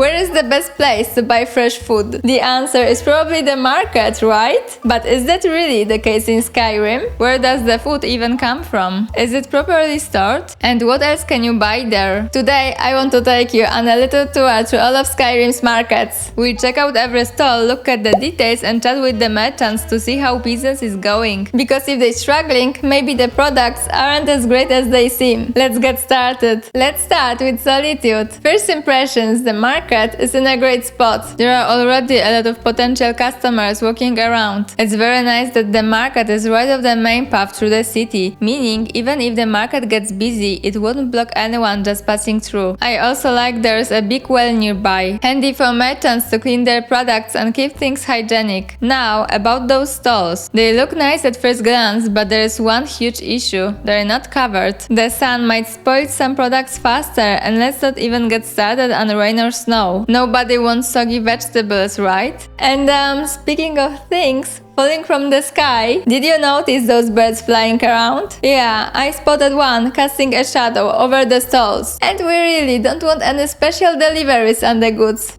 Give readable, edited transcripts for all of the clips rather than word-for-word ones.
Where is the best place to buy fresh food? The answer is probably the market, right? But is that really the case in Skyrim? Where does the food even come from? Is it properly stored? And what else can you buy there? Today I want to take you on a little tour through all of Skyrim's markets. We'll check out every stall, look at the details and chat with the merchants to see how business is going. Because if they're struggling, maybe the products aren't as great as they seem. Let's get started. Let's start with Solitude. First impressions, the market is in a great spot. There are already a lot of potential customers walking around. It's very nice that the market is right off the main path through the city, meaning even if the market gets busy, it wouldn't block anyone just passing through. I also like there's a big well nearby, handy for merchants to clean their products and keep things hygienic. Now, about those stalls. They look nice at first glance, but there is one huge issue. They're not covered. The sun might spoil some products faster, and let's not even get started on rain or snow. Nobody wants soggy vegetables, right? And speaking of things falling from the sky, did you notice those birds flying around? Yeah, I spotted one casting a shadow over the stalls. And we really don't want any special deliveries on the goods.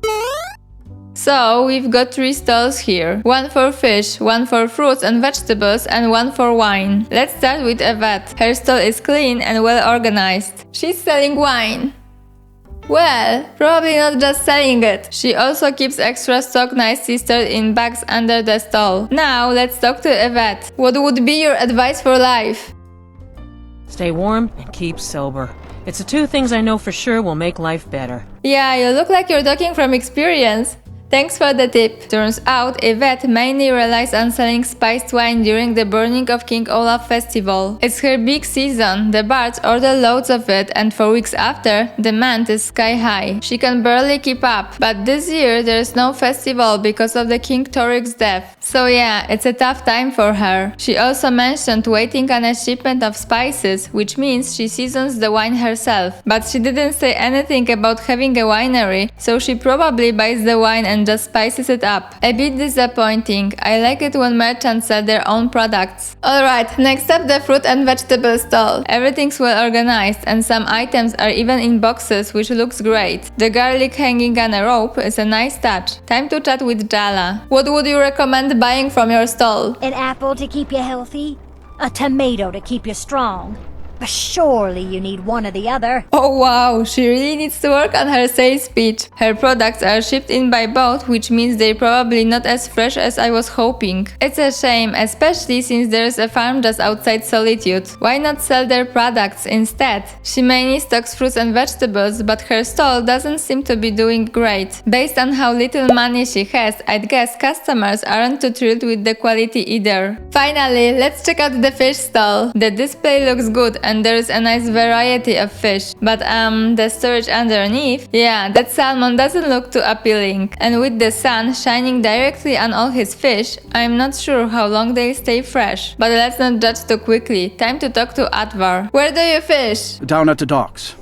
So, we've got 3 stalls here. One for fish, one for fruits and vegetables, and one for wine. Let's start with Yvette. Her stall is clean and well organized. She's selling wine. Well, probably not just selling it. She also keeps extra stock nicely stored in bags under the stall. Now, let's talk to Yvette. What would be your advice for life? Stay warm and keep sober. It's the 2 things I know for sure will make life better. Yeah, you look like you're talking from experience. Thanks for the tip. Turns out Yvette mainly relies on selling spiced wine during the Burning of King Olaf festival. It's her big season, the bards order loads of it and for weeks after, demand is sky high. She can barely keep up, but this year there's no festival because of the King Torik's death. So yeah, it's a tough time for her. She also mentioned waiting on a shipment of spices, which means she seasons the wine herself. But she didn't say anything about having a winery, so she probably buys the wine and just spices it up. A bit disappointing. I like it when merchants sell their own products. Alright, next up the fruit and vegetable stall. Everything's well organized and some items are even in boxes, which looks great. The garlic hanging on a rope is a nice touch. Time to chat with Jala. What would you recommend buying from your stall? An apple to keep you healthy, a tomato to keep you strong. But surely you need one or the other. Oh wow, she really needs to work on her sales pitch. Her products are shipped in by boat, which means they're probably not as fresh as I was hoping. It's a shame, especially since there's a farm just outside Solitude. Why not sell their products instead? She mainly stocks fruits and vegetables, but her stall doesn't seem to be doing great. Based on how little money she has, I'd guess customers aren't too thrilled with the quality either. Finally, let's check out the fish stall. The display looks good and there's a nice variety of fish. But the storage underneath, yeah, that salmon doesn't look too appealing. And with the sun shining directly on all his fish, I'm not sure how long they stay fresh. But let's not judge too quickly. Time to talk to Atvar. Where do you fish? Down at the docks.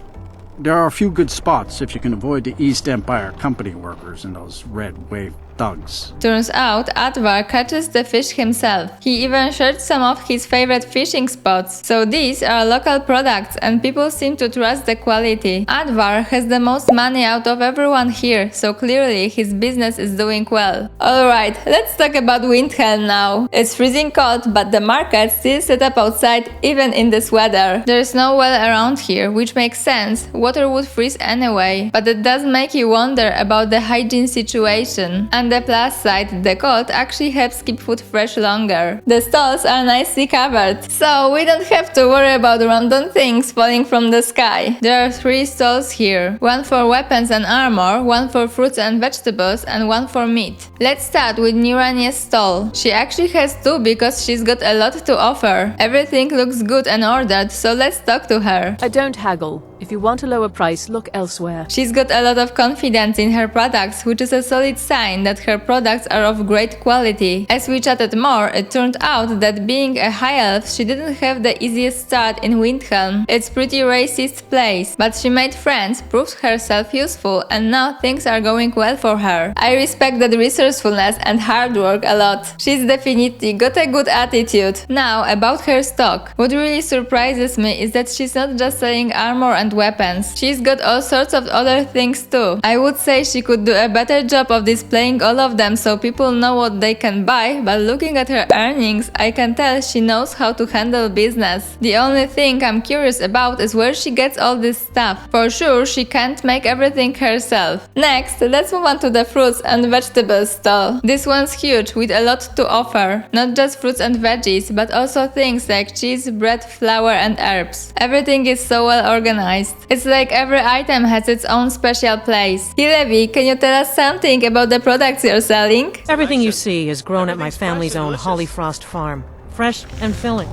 There are a few good spots if you can avoid the East Empire company workers and those red wave thugs. Turns out Atvar catches the fish himself. He even shared some of his favorite fishing spots. So these are local products and people seem to trust the quality. Atvar has the most money out of everyone here, so clearly his business is doing well. Alright, let's talk about Windhelm now. It's freezing cold, but the market still set up outside even in this weather. There's no well around here, which makes sense. Water would freeze anyway, but it does make you wonder about the hygiene situation. On the plus side, the cold actually helps keep food fresh longer. The stalls are nicely covered, so we don't have to worry about random things falling from the sky. There are 3 stalls here. One for weapons and armor, one for fruits and vegetables, and one for meat. Let's start with Nirania's stall. She actually has 2 because she's got a lot to offer. Everything looks good and ordered, so let's talk to her. I don't haggle. If you want a lower price, look elsewhere. She's got a lot of confidence in her products, which is a solid sign that her products are of great quality. As we chatted more, it turned out that being a high elf, she didn't have the easiest start in Windhelm. It's pretty racist place, but she made friends, proved herself useful, and now things are going well for her. I respect that resourcefulness and hard work a lot. She's definitely got a good attitude. Now, about her stock. What really surprises me is that she's not just selling armor and around weapons. She's got all sorts of other things too. I would say she could do a better job of displaying all of them so people know what they can buy, but looking at her earnings, I can tell she knows how to handle business. The only thing I'm curious about is where she gets all this stuff. For sure, she can't make everything herself. Next, let's move on to the fruits and vegetables stall. This one's huge, with a lot to offer. Not just fruits and veggies, but also things like cheese, bread, flour, and herbs. Everything is so well organized. It's like every item has its own special place. Hilevi, can you tell us something about the products you're selling? Everything you see is grown at my family's own Hollyfrost farm. Fresh and filling.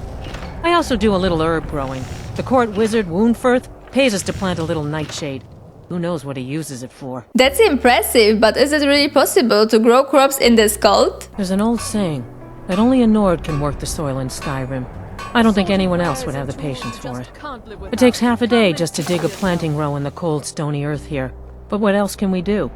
I also do a little herb growing. The court wizard, Woundfirth, pays us to plant a little nightshade. Who knows what he uses it for? That's impressive, but is it really possible to grow crops in this cold? There's an old saying that only a Nord can work the soil in Skyrim. I don't think anyone else would have the patience for it. It takes half a day just to dig a planting row in the cold, stony earth here. But what else can we do?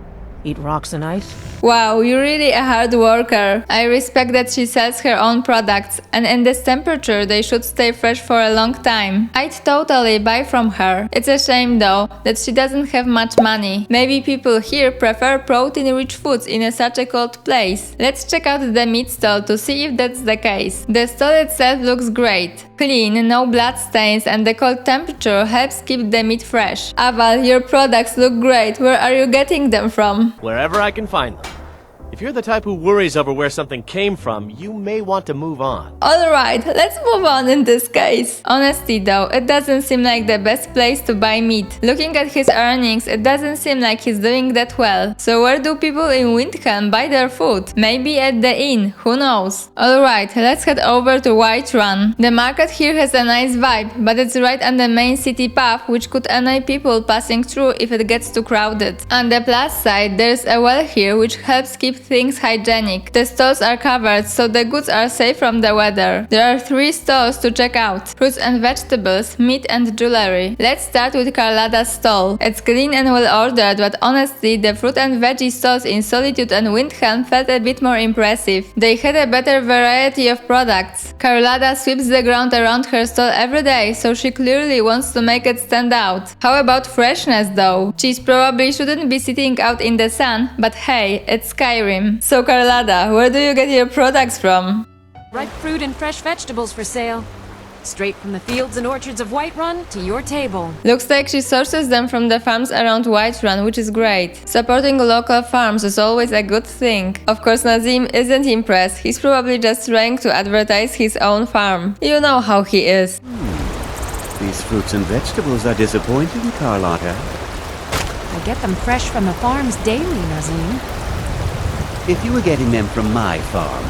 Eat rocks and ice? Wow, you're really a hard worker. I respect that she sells her own products, and in this temperature they should stay fresh for a long time. I'd totally buy from her. It's a shame though that she doesn't have much money. Maybe people here prefer protein-rich foods in such a cold place. Let's check out the meat stall to see if that's the case. The stall itself looks great. Clean, no blood stains, and the cold temperature helps keep the meat fresh. Aval, your products look great. Where are you getting them from? Wherever I can find them. If you're the type who worries over where something came from, you may want to move on. Alright, let's move on in this case. Honestly though, it doesn't seem like the best place to buy meat. Looking at his earnings, it doesn't seem like he's doing that well. So where do people in Windhelm buy their food? Maybe at the inn, who knows? Alright, let's head over to Whiterun. The market here has a nice vibe, but it's right on the main city path, which could annoy people passing through if it gets too crowded. On the plus side, there's a well here which helps keep things hygienic. The stalls are covered, so the goods are safe from the weather. There are 3 stalls to check out: fruits and vegetables, meat and jewelry. Let's start with Carlada's stall. It's clean and well ordered, but honestly, the fruit and veggie stalls in Solitude and Windhelm felt a bit more impressive. They had a better variety of products. Carlada sweeps the ground around her stall every day, so she clearly wants to make it stand out. How about freshness though? Cheese probably shouldn't be sitting out in the sun, but hey, it's Skyrim. So Carlada, where do you get your products from? Ripe fruit and fresh vegetables for sale. Straight from the fields and orchards of Whiterun to your table. Looks like she sources them from the farms around Whiterun, which is great. Supporting local farms is always a good thing. Of course, Nazim isn't impressed. He's probably just trying to advertise his own farm. You know how he is. These fruits and vegetables are disappointing, Carlotta. I get them fresh from the farms daily, Nazim. If you were getting them from my farm,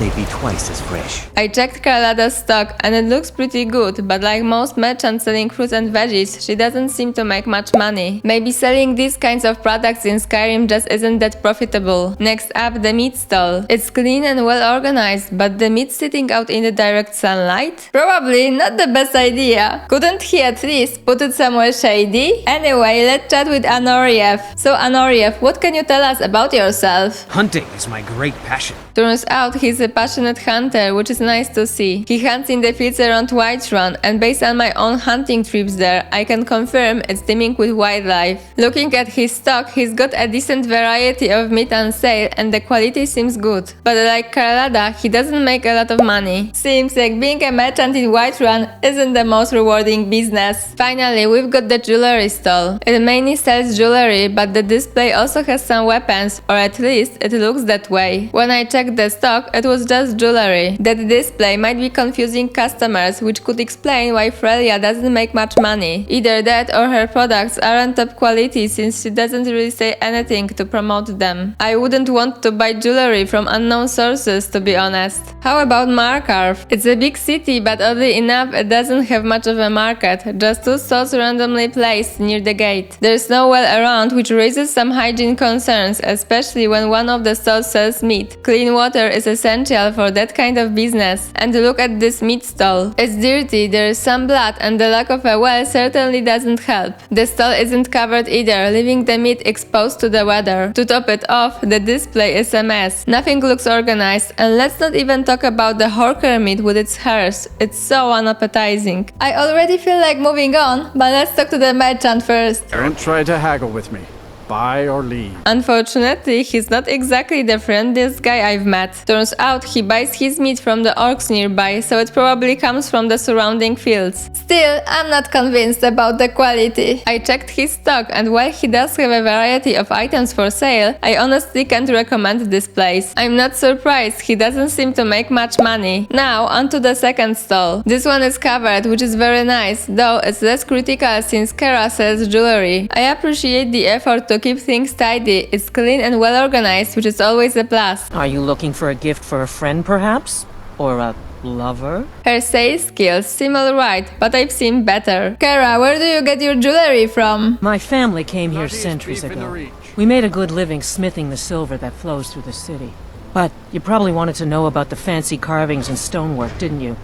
they'd be twice as fresh. I checked Carlada's stock and it looks pretty good, but like most merchants selling fruits and veggies, she doesn't seem to make much money. Maybe selling these kinds of products in Skyrim just isn't that profitable. Next up, the meat stall. It's clean and well organized, but the meat sitting out in the direct sunlight? Probably not the best idea. Couldn't he at least put it somewhere shady? Anyway, let's chat with Anoriev. So Anoriev, what can you tell us about yourself? Hunting is my great passion. Turns out he's a passionate hunter, which is nice to see. He hunts in the fields around Whiterun, and based on my own hunting trips there, I can confirm it's teeming with wildlife. Looking at his stock, he's got a decent variety of meat on sale and the quality seems good. But like Carlada, he doesn't make a lot of money. Seems like being a merchant in Whiterun isn't the most rewarding business. Finally, we've got the jewelry stall. It mainly sells jewelry, but the display also has some weapons, or at least it looks that way. When I checked the stock, it was just jewelry. That display might be confusing customers, which could explain why Freya doesn't make much money. Either that or her products aren't top quality since she doesn't really say anything to promote them. I wouldn't want to buy jewelry from unknown sources, to be honest. How about Markarth? It's a big city, but oddly enough it doesn't have much of a market, just 2 stalls randomly placed near the gate. There's no well around, which raises some hygiene concerns, especially when one of the stalls sells meat. Clean water is essential potential for that kind of business. And look at this meat stall. It's dirty, there is some blood, and the lack of a well certainly doesn't help. The stall isn't covered either, leaving the meat exposed to the weather. To top it off, the display is a mess. Nothing looks organized, and let's not even talk about the horker meat with its hairs. It's so unappetizing. I already feel like moving on, but let's talk to the merchant first. Don't try to haggle with me. Buy or leave. Unfortunately, he's not exactly the friendliest guy I've met. Turns out he buys his meat from the orcs nearby, so it probably comes from the surrounding fields. Still, I'm not convinced about the quality. I checked his stock, and while he does have a variety of items for sale, I honestly can't recommend this place. I'm not surprised, he doesn't seem to make much money. Now, onto the second stall. This one is covered, which is very nice, though it's less critical since Kara sells jewelry. I appreciate the effort to keep things tidy. It's clean and well organized, which is always a plus. Are you looking for a gift for a friend, perhaps? Or a lover? Her sales skills seem alright, but I've seen better. Kara, where do you get your jewelry from? My family came here centuries ago. We made a good living smithing the silver that flows through the city. But you probably wanted to know about the fancy carvings and stonework, didn't you?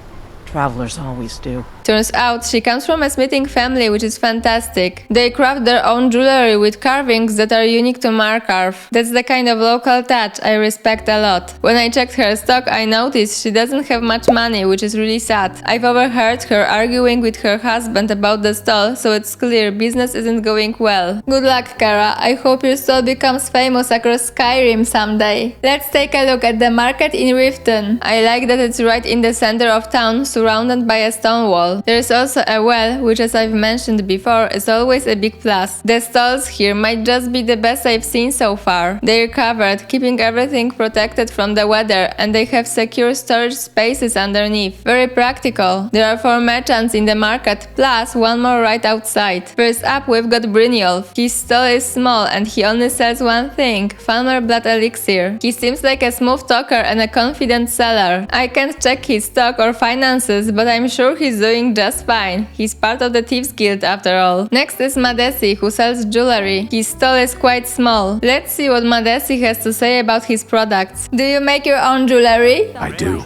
Travelers always do. Turns out she comes from a smithing family, which is fantastic. They craft their own jewelry with carvings that are unique to Markarth. That's the kind of local touch I respect a lot. When I checked her stock, I noticed she doesn't have much money, which is really sad. I've overheard her arguing with her husband about the stall, so it's clear business isn't going well. Good luck, Kara. I hope your stall becomes famous across Skyrim someday. Let's take a look at the market in Riften. I like that it's right in the center of town, surrounded by a stone wall. There is also a well, which, as I've mentioned before, is always a big plus. The stalls here might just be the best I've seen so far. They're covered, keeping everything protected from the weather, and they have secure storage spaces underneath. Very practical. There are 4 merchants in the market, plus one more right outside. First up, we've got Brynjolf. His stall is small and he only sells one thing, Farmer Blood Elixir. He seems like a smooth talker and a confident seller. I can't check his stock or finances, but I'm sure he's doing just fine. He's part of the Thieves Guild after all. Next is Madesi, who sells jewelry. His stall is quite small. Let's see what Madesi has to say about his products. Do you make your own jewelry? I do.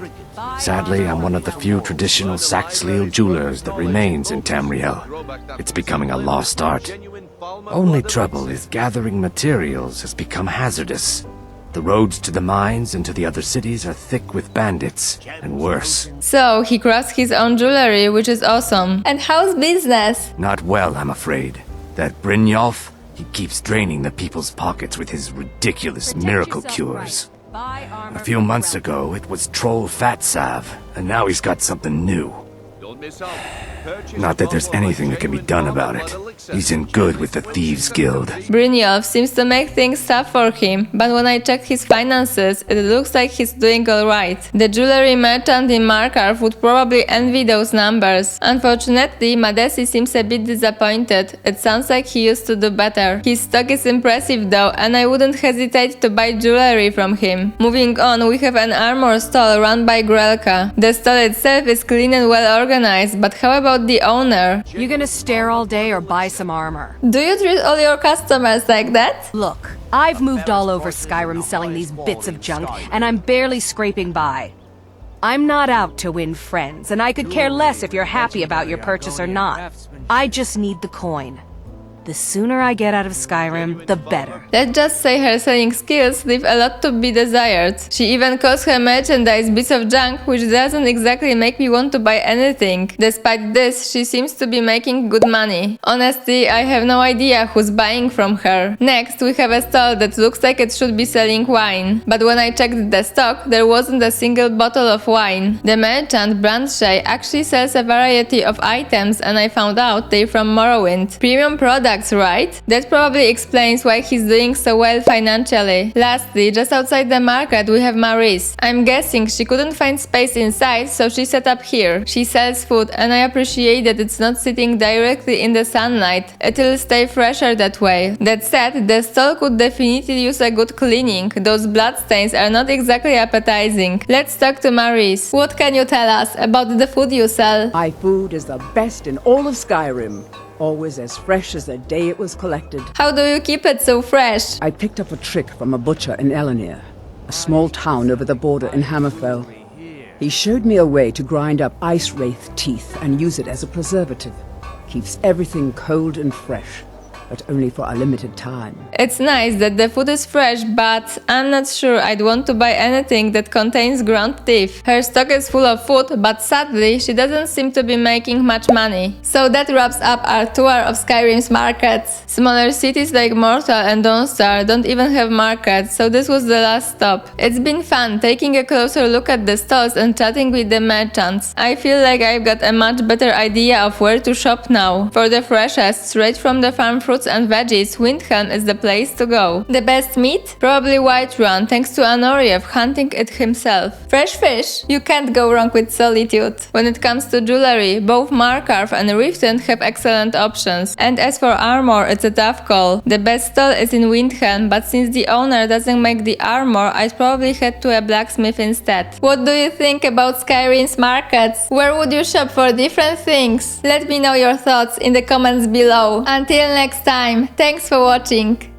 Sadly, I'm one of the few traditional Saxhleel jewelers that remains in Tamriel. It's becoming a lost art. Only trouble is gathering materials has become hazardous. The roads to the mines and to the other cities are thick with bandits, and worse. So, he crafts his own jewelry, which is awesome. And how's business? Not well, I'm afraid. That Brynjolf, he keeps draining the people's pockets with his ridiculous miracle cures. A few months ago, it was Troll Fat Salve, and now he's got something new. Not that there's anything that can be done about it. He's in good with the Thieves Guild. Brynjolf seems to make things tough for him, but when I check his finances, it looks like he's doing alright. The jewelry merchant in Markarth would probably envy those numbers. Unfortunately, Madesi seems a bit disappointed. It sounds like he used to do better. His stock is impressive though, and I wouldn't hesitate to buy jewelry from him. Moving on, we have an armor stall run by Grelka. The stall itself is clean and well organized, but how about the owner? You gonna stare all day or buy some armor? Do you treat all your customers like that? Look, I've moved all over Skyrim selling these bits of junk, and I'm barely scraping by. I'm not out to win friends, and I could care less if you're happy about your purchase or not. I just need the coin. The sooner I get out of Skyrim, the better. Let's just say her selling skills leave a lot to be desired. She even calls her merchandise bits of junk, which doesn't exactly make me want to buy anything. Despite this, she seems to be making good money. Honestly, I have no idea who's buying from her. Next, we have a stall that looks like it should be selling wine. But when I checked the stock, there wasn't a single bottle of wine. The merchant, Brandshay, actually sells a variety of items, and I found out they're from Morrowind. Premium products, right? That probably explains why he's doing so well financially. Lastly, just outside the market we have Maurice. I'm guessing she couldn't find space inside, so she set up here. She sells food, and I appreciate that it's not sitting directly in the sunlight. It'll stay fresher that way. That said, the stall could definitely use a good cleaning. Those bloodstains are not exactly appetizing. Let's talk to Maurice. What can you tell us about the food you sell? My food is the best in all of Skyrim. Always as fresh as the day it was collected. How do you keep it so fresh? I picked up a trick from a butcher in Elenir. a small town over the border in Hammerfell. He showed me a way to grind up ice wraith teeth and use it as a preservative. Keeps everything cold and fresh, but only for a limited time. It's nice that the food is fresh, but I'm not sure I'd want to buy anything that contains ground beef. Her stock is full of food, but sadly, she doesn't seem to be making much money. So that wraps up our tour of Skyrim's markets. Smaller cities like Mortal and Dawnstar don't even have markets, so this was the last stop. It's been fun taking a closer look at the stalls and chatting with the merchants. I feel like I've got a much better idea of where to shop now. For the freshest, straight from the farm fruits and veggies, Windhelm is the place to go. The best meat? Probably Whiterun, thanks to Anoriev hunting it himself. Fresh fish? You can't go wrong with Solitude. When it comes to jewelry, both Markarth and Riften have excellent options. And as for armor, it's a tough call. The best stall is in Windhelm, but since the owner doesn't make the armor, I'd probably head to a blacksmith instead. What do you think about Skyrim's markets? Where would you shop for different things? Let me know your thoughts in the comments below. Until next time, thanks for watching!